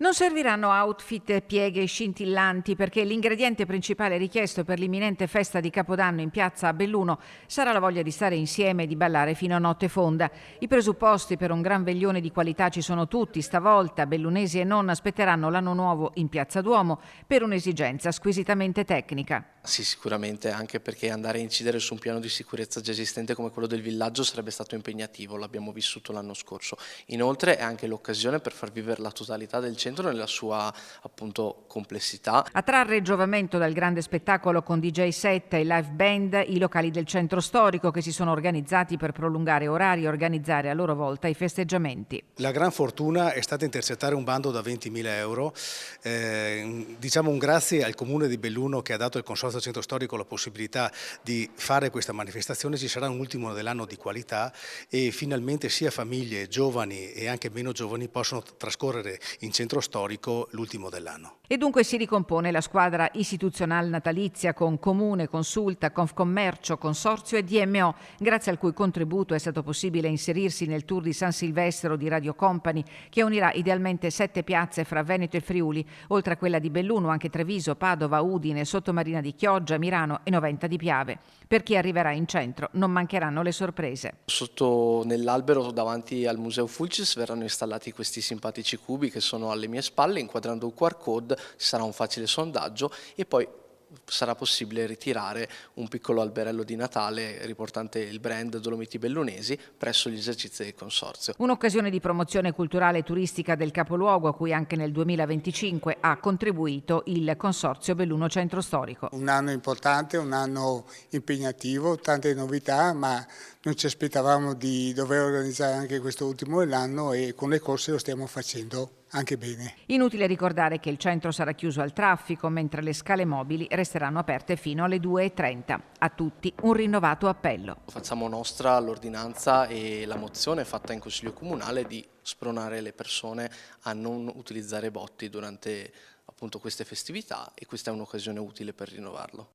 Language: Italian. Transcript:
Non serviranno outfit, pieghe scintillanti perché l'ingrediente principale richiesto per l'imminente festa di Capodanno in piazza a Belluno sarà la voglia di stare insieme e di ballare fino a notte fonda. I presupposti per un gran veglione di qualità ci sono tutti. Stavolta bellunesi e non aspetteranno l'anno nuovo in piazza Duomo per un'esigenza squisitamente tecnica. Sì, sicuramente, anche perché andare a incidere su un piano di sicurezza già esistente come quello del villaggio sarebbe stato impegnativo, l'abbiamo vissuto l'anno scorso. Inoltre è anche l'occasione per far vivere la totalità del centro nella sua appunto complessità. A trarre giovamento dal grande spettacolo con DJ set e live band i locali del centro storico che si sono organizzati per prolungare orari e organizzare a loro volta i festeggiamenti. La gran fortuna è stata intercettare un bando da 20.000 euro, diciamo un grazie al Comune di Belluno che ha dato al Consorzio Centro Storico la possibilità di fare questa manifestazione. Ci sarà un ultimo dell'anno di qualità e finalmente sia famiglie giovani e anche meno giovani possono trascorrere in centro storico l'ultimo dell'anno. E dunque si ricompone la squadra istituzionale natalizia con Comune, Consulta, Confcommercio, Consorzio e DMO, grazie al cui contributo è stato possibile inserirsi nel tour di San Silvestro di Radio Company, che unirà idealmente 7 piazze fra Veneto e Friuli, oltre a quella di Belluno, anche Treviso, Padova, Udine, Sottomarina di Chioggia, Mirano e Noventa di Piave. Per chi arriverà in centro non mancheranno le sorprese. Sotto nell'albero davanti al Museo Fulcis verranno installati questi simpatici cubi che sono alle mie spalle. Inquadrando un QR code ci sarà un facile sondaggio e poi sarà possibile ritirare un piccolo alberello di Natale riportante il brand Dolomiti Bellunesi presso gli esercizi del Consorzio. Un'occasione di promozione culturale e turistica del capoluogo a cui anche nel 2025 ha contribuito il Consorzio Belluno Centro Storico. Un anno importante, un anno impegnativo, tante novità, ma non ci aspettavamo di dover organizzare anche questo ultimo dell'anno e con le corse lo stiamo facendo anche bene. Inutile ricordare che il centro sarà chiuso al traffico mentre le scale mobili resteranno aperte fino alle 2:30. A tutti un rinnovato appello. Facciamo nostra l'ordinanza e la mozione fatta in Consiglio Comunale di spronare le persone a non utilizzare botti durante appunto queste festività e questa è un'occasione utile per rinnovarlo.